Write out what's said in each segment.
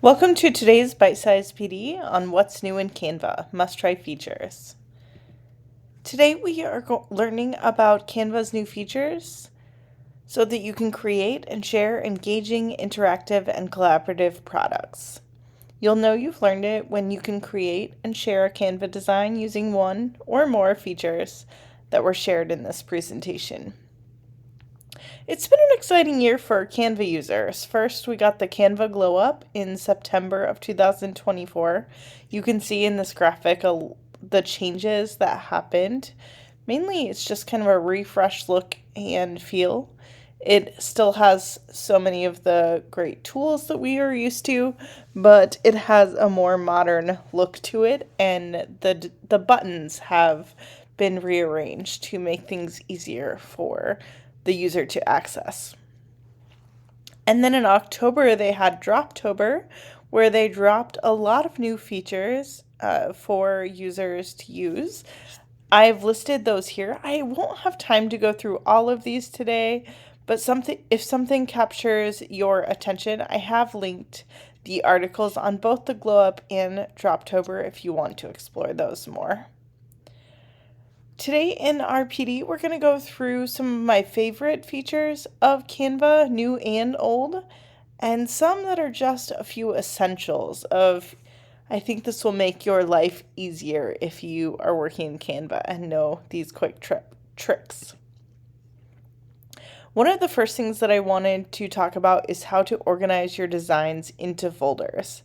Welcome to today's bite-sized PD on what's new in Canva, must-try features. Today we are learning about Canva's new features so that you can create and share engaging, interactive, and collaborative products. You'll know you've learned it when you can create and share a Canva design using one or more features that were shared in this presentation. It's been an exciting year for Canva users. First, we got the Canva Glow Up in September of 2024. You can see in this graphic the changes that happened. Mainly, it's just kind of a refreshed look and feel. It still has so many of the great tools that we are used to, but it has a more modern look to it, and the buttons have been rearranged to make things easier for the user to access. And then in October, they had Droptober, where they dropped a lot of new features for users to use. I've listed those here. I won't have time to go through all of these today, but if something captures your attention, I have linked the articles on both the Glow Up and Droptober if you want to explore those more. Today in our PD, we're going to go through some of my favorite features of Canva, new and old, and some that are just a few essentials of, I think this will make your life easier if you are working in Canva and know these quick tricks. One of the first things that I wanted to talk about is how to organize your designs into folders.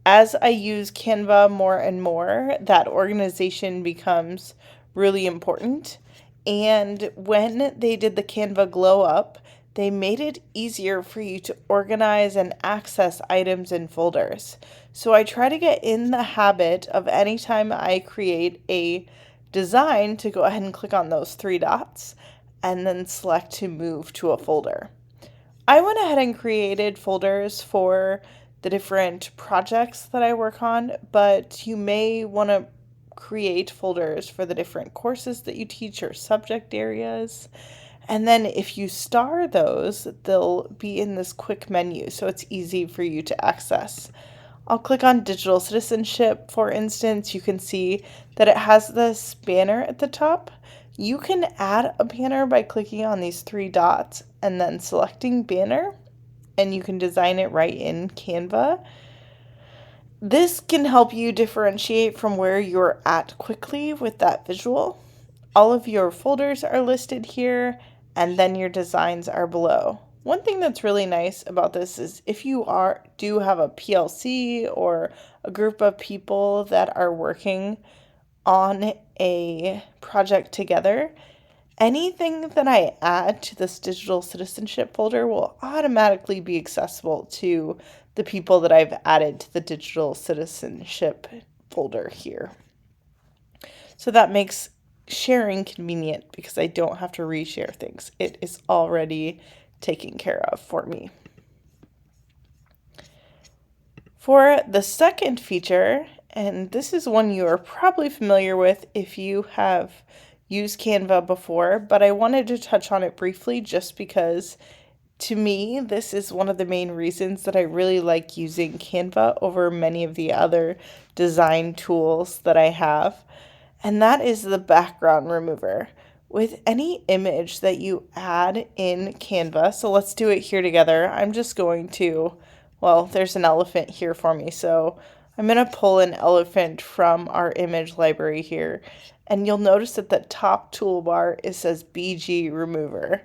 As I use Canva more and more, that organization becomes really important. And when they did the Canva Glow Up, they made it easier for you to organize and access items in folders. So I try to get in the habit of anytime I create a design to go ahead and click on those three dots and then select to move to a folder. I went ahead and created folders for the different projects that I work on, but you may want to create folders for the different courses that you teach or subject areas. And then if you star those, they'll be in this quick menu, so it's easy for you to access. I'll click on digital citizenship, for instance. You can see that it has this banner at the top. You can add a banner by clicking on these three dots and then selecting banner, and you can design it right in Canva. This can help you differentiate from where you're at quickly with that visual. All of your folders are listed here, and then your designs are below. One thing that's really nice about this is if you do have a PLC or a group of people that are working on a project together, anything that I add to this digital citizenship folder will automatically be accessible to the people that I've added to the digital citizenship folder here. So that makes sharing convenient because I don't have to reshare things. It is already taken care of for me. For the second feature, and this is one you are probably familiar with if you have used Canva before, but I wanted to touch on it briefly just because to me, this is one of the main reasons that I really like using Canva over many of the other design tools that I have, and that is the background remover. With any image that you add in Canva, so let's do it here together. I'm just going to, well, there's an elephant here for me, so I'm going to pull an elephant from our image library here, and you'll notice at the top toolbar it says BG Remover.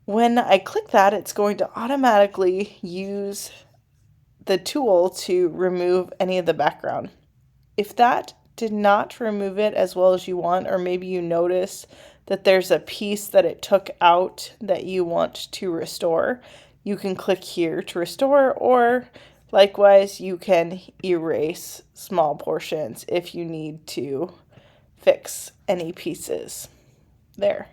When I click that, it's going to automatically use the tool to remove any of the background. If that did not remove it as well as you want, or maybe you notice that there's a piece that it took out that you want to restore, you can click here to restore, or likewise, you can erase small portions if you need to fix any pieces there.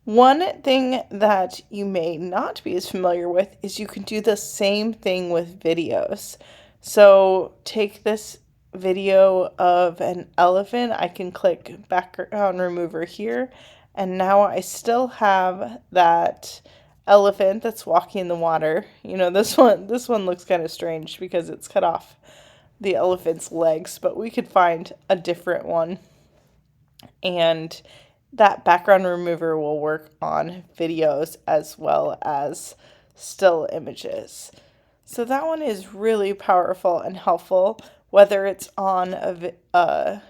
One thing that you may not be as familiar with is you can do the same thing with videos. So take this video of an elephant, I can click background remover here, and now I still have that elephant that's walking in the water. This one looks kind of strange because it's cut off the elephant's legs, but we could find a different one. And that background remover will work on videos as well as still images. So that one is really powerful and helpful, whether it's on a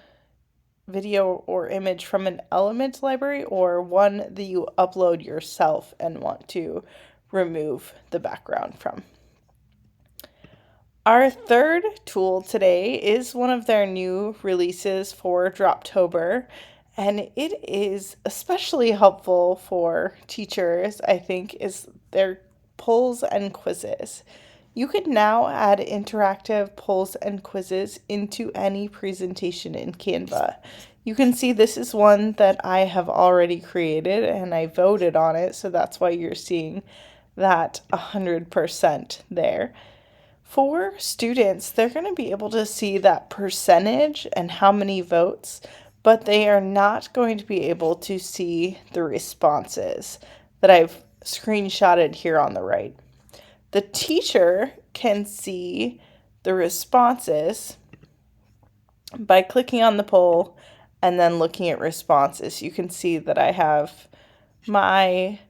video or image from an element library or one that you upload yourself and want to remove the background from. Our third tool today is one of their new releases for Droptober, and it is especially helpful for teachers, I think, is their polls and quizzes. You can now add interactive polls and quizzes into any presentation in Canva. You can see this is one that I have already created and I voted on it, so that's why you're seeing that 100% there. For students, they're going to be able to see that percentage and how many votes, but they are not going to be able to see the responses that I've screenshotted here on the right. The teacher can see the responses by clicking on the poll and then looking at responses. You can see that I have my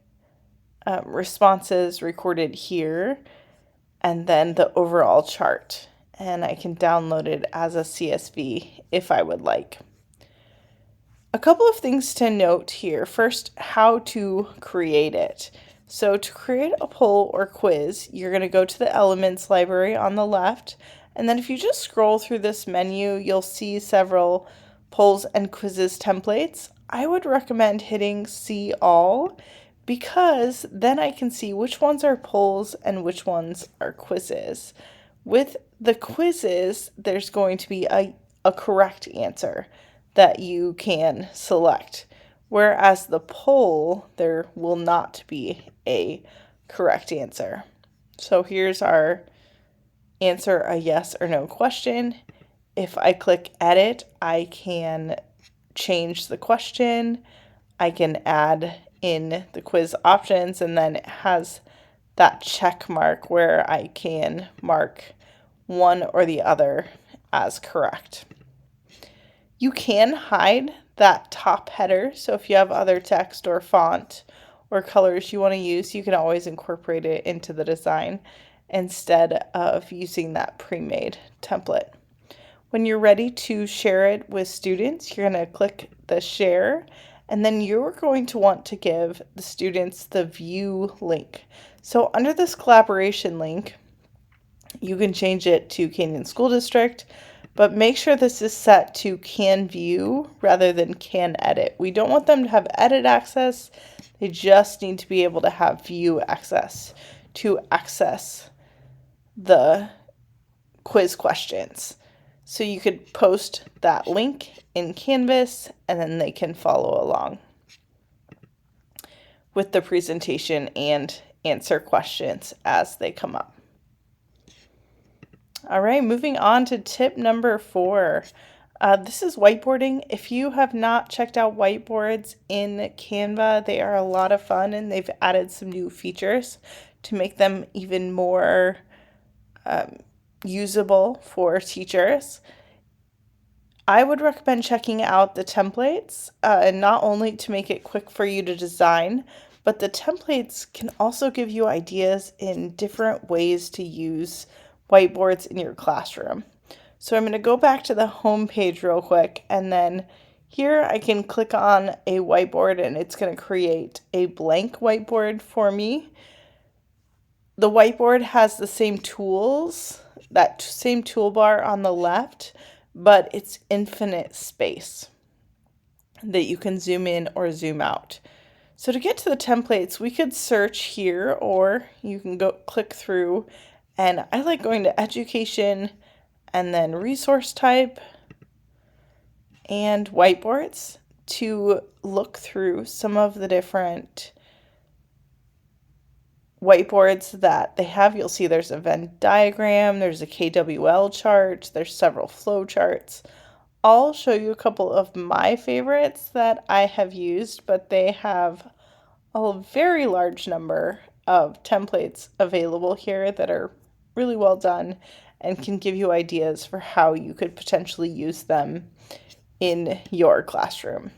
responses recorded here and then the overall chart. And I can download it as a CSV if I would like. A couple of things to note here. First, how to create it. So to create a poll or quiz, you're going to go to the Elements library on the left. And then if you just scroll through this menu, you'll see several polls and quizzes templates. I would recommend hitting See All, because then I can see which ones are polls and which ones are quizzes. With the quizzes, there's going to be a correct answer that you can select, whereas the poll, there will not be a correct answer. So here's our answer a yes or no question. If I click edit, I can change the question. I can add in the quiz options, and then it has that check mark where I can mark one or the other as correct. You can hide that top header, so if you have other text or font or colors you want to use, you can always incorporate it into the design instead of using that pre-made template. When you're ready to share it with students, you're going to click the share, and then you're going to want to give the students the view link. So under this collaboration link, you can change it to Canyon School District, but make sure this is set to can view rather than can edit. We don't want them to have edit access. They just need to be able to have view access to access the quiz questions. So you could post that link in Canvas and then they can follow along with the presentation and answer questions as they come up. All right, moving on to tip number 4. This is whiteboarding. If you have not checked out whiteboards in Canva, they are a lot of fun and they've added some new features to make them even more usable for teachers. I would recommend checking out the templates, and not only to make it quick for you to design, but the templates can also give you ideas in different ways to use whiteboards in your classroom. So I'm going to go back to the home page real quick, and then here I can click on a whiteboard and it's going to create a blank whiteboard for me. The whiteboard has the same tools, that same toolbar on the left, but it's infinite space that you can zoom in or zoom out. So to get to the templates, we could search here, or you can go click through, and I like going to education and then resource type and whiteboards to look through some of the different whiteboards that they have. You'll see there's a Venn diagram, there's a KWL chart, there's several flow charts. I'll show you a couple of my favorites that I have used, but they have a very large number of templates available here that are really well done and can give you ideas for how you could potentially use them in your classroom.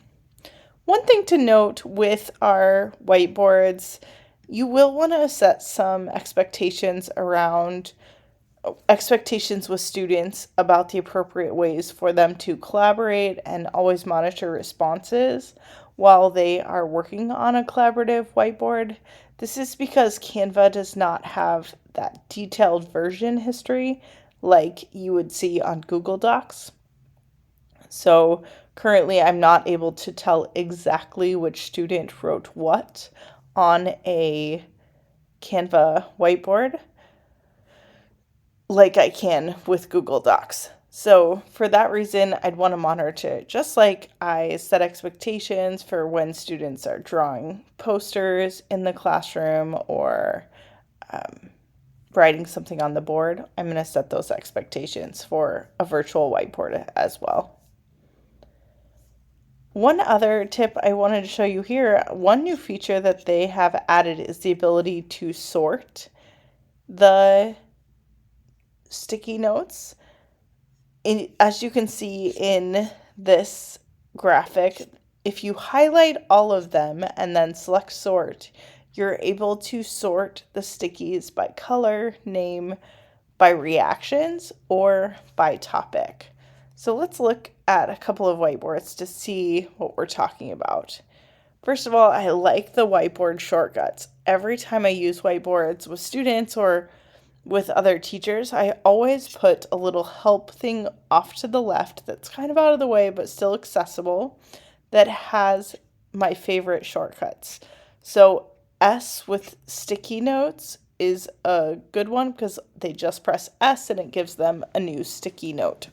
One thing to note with our whiteboards, you will want to set some expectations with students about the appropriate ways for them to collaborate and always monitor responses while they are working on a collaborative whiteboard. This is because Canva does not have that detailed version history like you would see on Google Docs. So currently I'm not able to tell exactly which student wrote what on a Canva whiteboard like I can with Google Docs. So for that reason, I'd want to monitor it just like I set expectations for when students are drawing posters in the classroom or writing something on the board. I'm going to set those expectations for a virtual whiteboard as well. One other tip I wanted to show you here, one new feature that they have added is the ability to sort the sticky notes. As you can see in this graphic, if you highlight all of them and then select sort, you're able to sort the stickies by color, name, by reactions, or by topic. So let's look at a couple of whiteboards to see what we're talking about. First of all, I like the whiteboard shortcuts. Every time I use whiteboards with students or with other teachers, I always put a little help thing off to the left that's kind of out of the way but still accessible that has my favorite shortcuts. So S with sticky notes is a good one because they just press S and it gives them a new sticky note.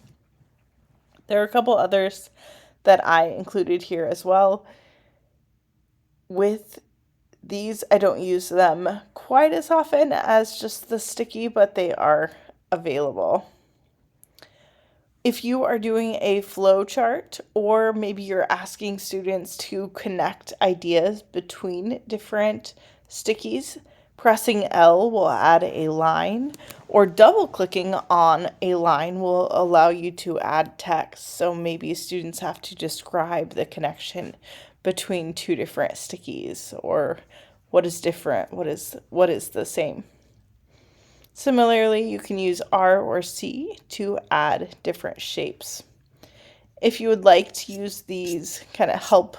There are a couple others that I included here as well. With these, I don't use them quite as often as just the sticky, but they are available. If you are doing a flow chart, or maybe you're asking students to connect ideas between different stickies, pressing L will add a line, or double clicking on a line will allow you to add text. So maybe students have to describe the connection between two different stickies, or what is different, what is the same. Similarly, you can use R or C to add different shapes. If you would like to use these kind of help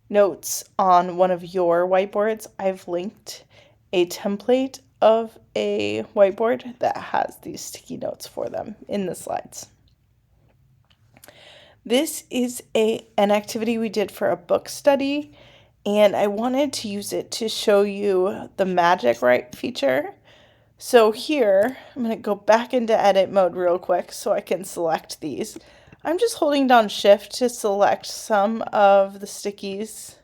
notes on one of your whiteboards, I've linked a template of a whiteboard that has these sticky notes for them in the slides. This is an activity we did for a book study, and I wanted to use it to show you the magic write feature. So here, I'm going to go back into edit mode real quick so I can select these. I'm just holding down shift to select some of the stickies.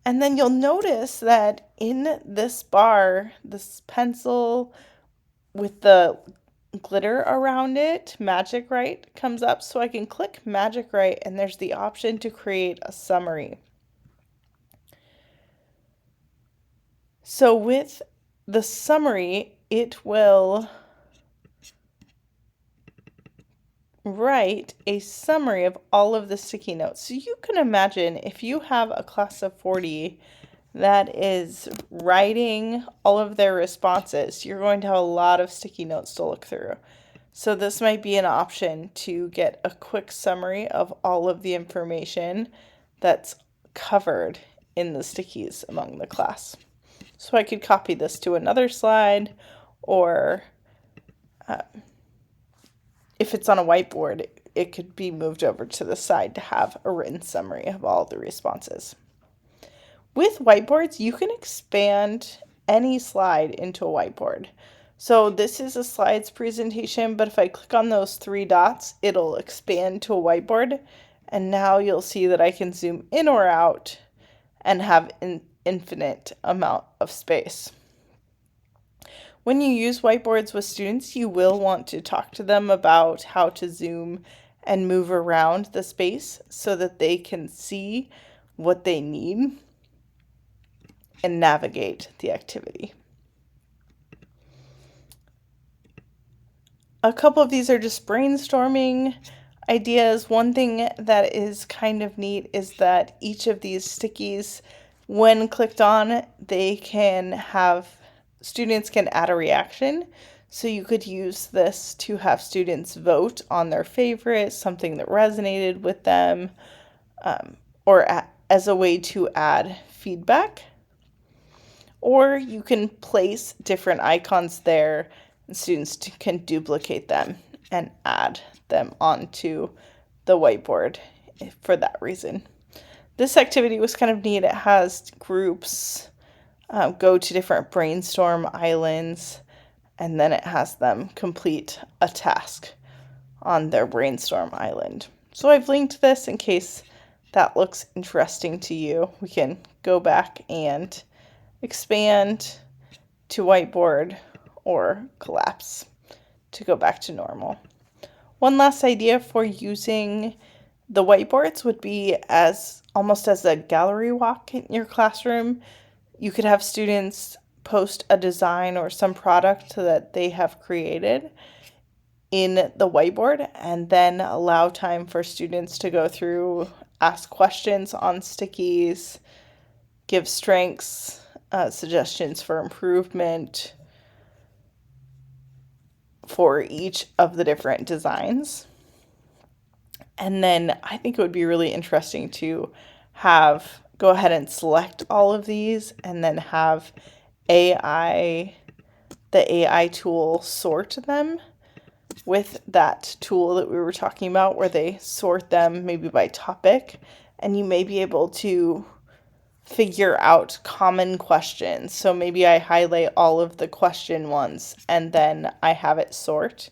And then you'll notice that in this bar, this pencil with the glitter around it, Magic Write, comes up. So I can click Magic Write and there's the option to create a summary. So with the summary, it will write a summary of all of the sticky notes. So you can imagine if you have a class of 40 that is writing all of their responses, you're going to have a lot of sticky notes to look through. So this might be an option to get a quick summary of all of the information that's covered in the stickies among the class. So I could copy this to another slide, or if it's on a whiteboard, it could be moved over to the side to have a written summary of all the responses. With whiteboards, you can expand any slide into a whiteboard. So this is a slides presentation, but if I click on those three dots, it'll expand to a whiteboard. And now you'll see that I can zoom in or out and have an infinite amount of space. When you use whiteboards with students, you will want to talk to them about how to zoom and move around the space so that they can see what they need. and navigate the activity. A couple of these are just brainstorming ideas. One thing that is kind of neat is that each of these stickies, when clicked on, students can add a reaction. So you could use this to have students vote on their favorite, something that resonated with them, as a way to add feedback. Or you can place different icons there, and students can duplicate them and add them onto the whiteboard for that reason. This activity was kind of neat. It has groups go to different brainstorm islands, and then it has them complete a task on their brainstorm island. So I've linked this in case that looks interesting to you. We can go back and expand to whiteboard or collapse to go back to normal. One last idea for using the whiteboards would be almost as a gallery walk in your classroom. You could have students post a design or some product that they have created in the whiteboard, and then allow time for students to go through, ask questions on stickies, give strengths, suggestions for improvement for each of the different designs. And then I think it would be really interesting to go ahead and select all of these and then have the AI tool sort them with that tool that we were talking about, where they sort them maybe by topic, and you may be able to figure out common questions. So maybe I highlight all of the question ones and then I have it sort,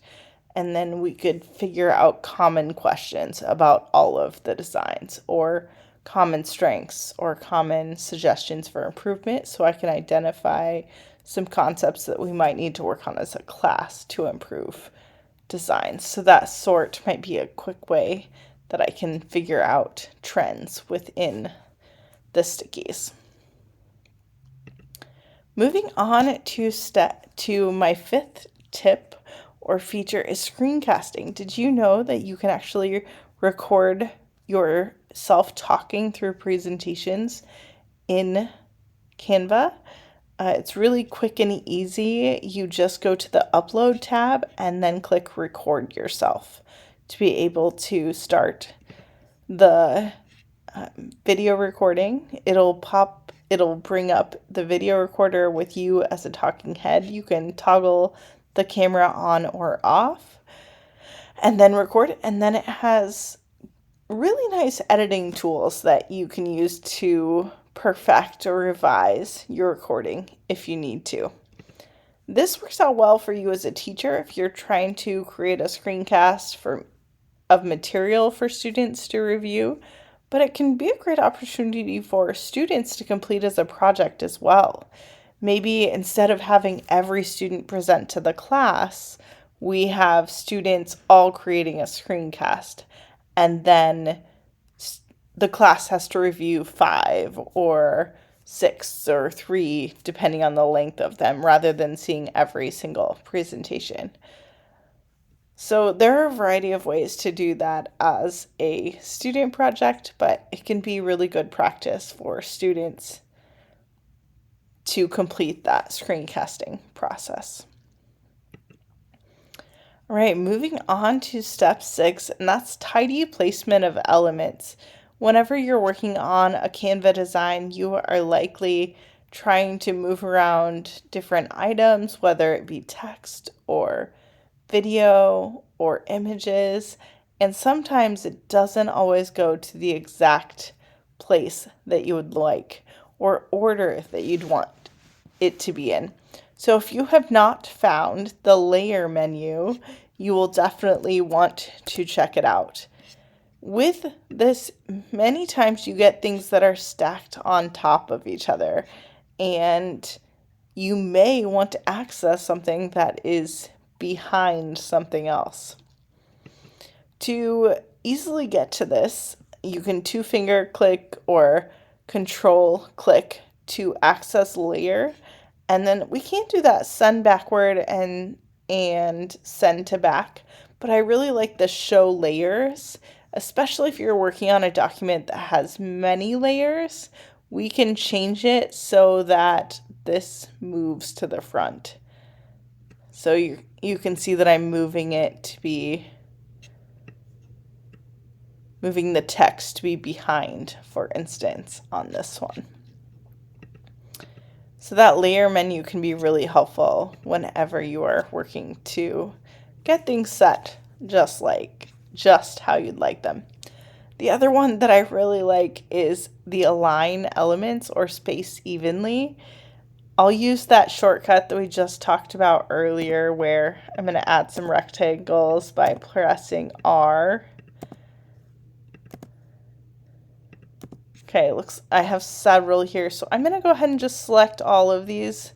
and then we could figure out common questions about all of the designs, or common strengths or common suggestions for improvement, so I can identify some concepts that we might need to work on as a class to improve designs. So that sort might be a quick way that I can figure out trends within the stickies. Moving on to my fifth tip or feature is screencasting. Did you know that you can actually record yourself talking through presentations in Canva? It's really quick and easy. You just go to the upload tab and then click record yourself to be able to start the video recording. It'll bring up the video recorder with you as a talking head. You can toggle the camera on or off and then record it. And then it has really nice editing tools that you can use to perfect or revise your recording if you need to. This works out well for you as a teacher if you're trying to create a screencast of material for students to review, but it can be a great opportunity for students to complete as a project as well. Maybe instead of having every student present to the class, we have students all creating a screencast, and then the class has to review 5 or 6 or 3, depending on the length of them, rather than seeing every single presentation. So there are a variety of ways to do that as a student project, but it can be really good practice for students to complete that screencasting process. All right, moving on to step 6, and that's tidy placement of elements. Whenever you're working on a Canva design, you are likely trying to move around different items, whether it be text or video or images, and sometimes it doesn't always go to the exact place that you would like or order that you'd want it to be in. So if you have not found the layer menu, you will definitely want to check it out. With this, many times you get things that are stacked on top of each other, and you may want to access something that is behind something else. To easily get to this, you can 2-finger click or control click to access layer, and then we can't do that send backward and send to back, but I really like the show layers, especially if you're working on a document that has many layers. We can change it so that this moves to the front. So you can see that I'm moving it to be moving the text to be behind, for instance, on this one. So that layer menu can be really helpful whenever you are working to get things set just how you'd like them. The other one that I really like is the align elements or space evenly. I'll use that shortcut that we just talked about earlier where I'm going to add some rectangles by pressing R. Okay, looks I have several here, so I'm going to go ahead and just select all of these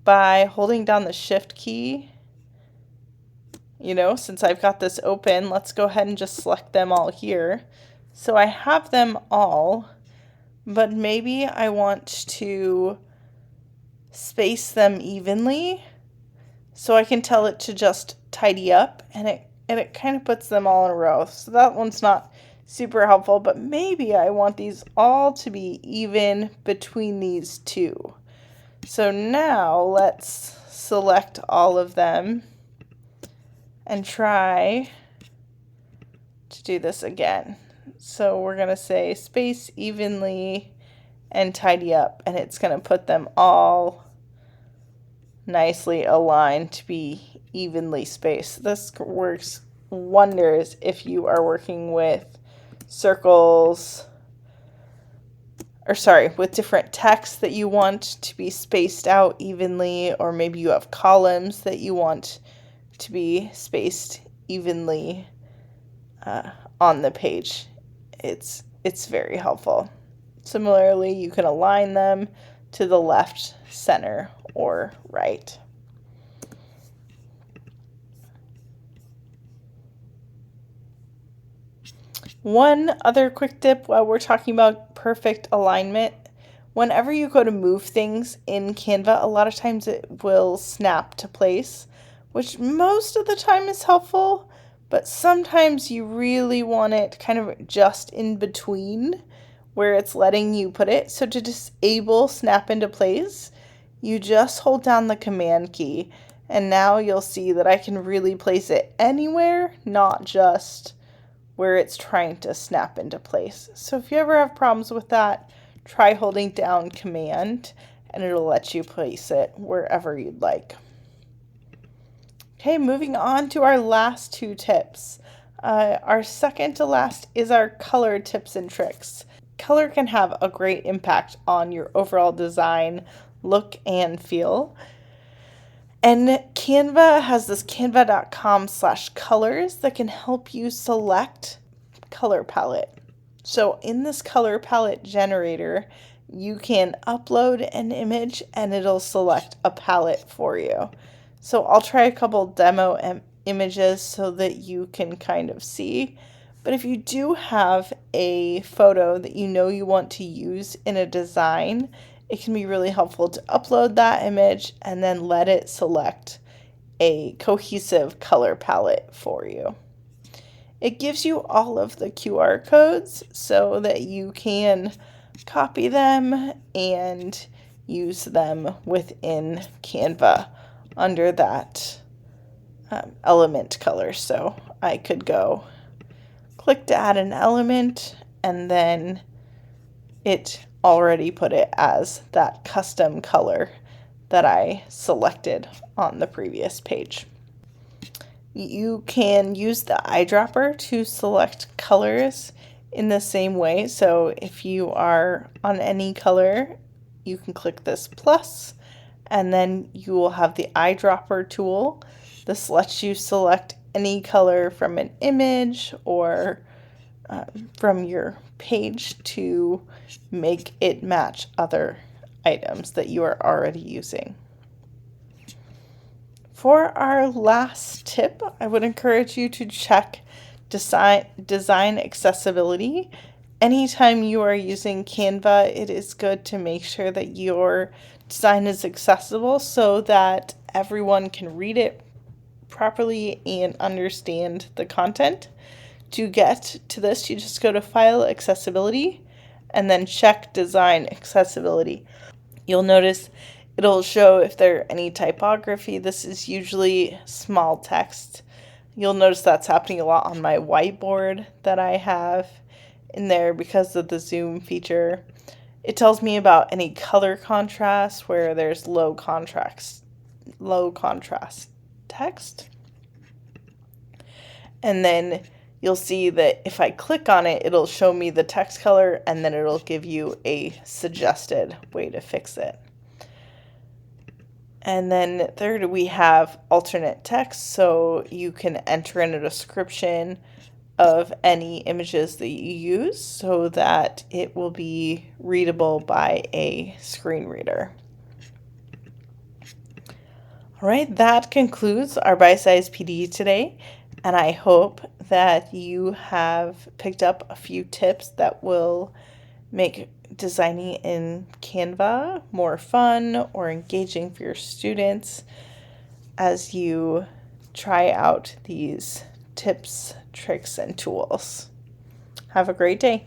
by holding down the Shift key. Since I've got this open, let's go ahead and just select them all here. So I have them all, but maybe I want to space them evenly so I can tell it to just tidy up, and it kind of puts them all in a row. So that one's not super helpful, but maybe I want these all to be even between these two. So now let's select all of them and try to do this again. So we're going to say space evenly and tidy up, and it's going to put them all nicely aligned to be evenly spaced. This works wonders if you are working with circles, with different text that you want to be spaced out evenly, or maybe you have columns that you want to be spaced evenly on the page. It's very helpful. Similarly, you can align them to the left, center, or right. One other quick tip while we're talking about perfect alignment, whenever you go to move things in Canva, a lot of times it will snap to place, which most of the time is helpful, but sometimes you really want it kind of just in between where it's letting you put it. So to disable snap into place, you just hold down the command key, and now you'll see that I can really place it anywhere, not just where it's trying to snap into place. So if you ever have problems with that, try holding down command and it'll let you place it wherever you'd like. Okay, moving on to our last two tips. Our second to last is our color tips and tricks. Color can have a great impact on your overall design, look, and feel. And Canva has this canva.com/colors that can help you select color palette. So in this color palette generator, you can upload an image and it'll select a palette for you. So I'll try a couple demo images so that you can kind of see. But if you do have a photo that you want to use in a design, it can be really helpful to upload that image and then let it select a cohesive color palette for you. It gives you all of the QR codes so that you can copy them and use them within Canva under that element color. So I could go click to add an element, and then it already put it as that custom color that I selected on the previous page. You can use the eyedropper to select colors in the same way. So if you are on any color, you can click this plus, and then you will have the eyedropper tool. This lets you select any color from an image or from your page to make it match other items that you are already using. For our last tip, I would encourage you to check design accessibility. Anytime you are using Canva, it is good to make sure that your design is accessible so that everyone can read it properly and understand the content. To get to this, you just go to File Accessibility and then check Design Accessibility. You'll notice it'll show if there are any typography. This is usually small text. You'll notice that's happening a lot on my whiteboard that I have in there because of the zoom feature. It tells me about any color contrast where there's low contrast text. And then you'll see that if I click on it, it'll show me the text color and then it'll give you a suggested way to fix it. And then third, we have alternate text, so you can enter in a description of any images that you use so that it will be readable by a screen reader. All right, that concludes our bite-sized PD today, and I hope that you have picked up a few tips that will make designing in Canva more fun or engaging for your students as you try out these tips, tricks, and tools. Have a great day.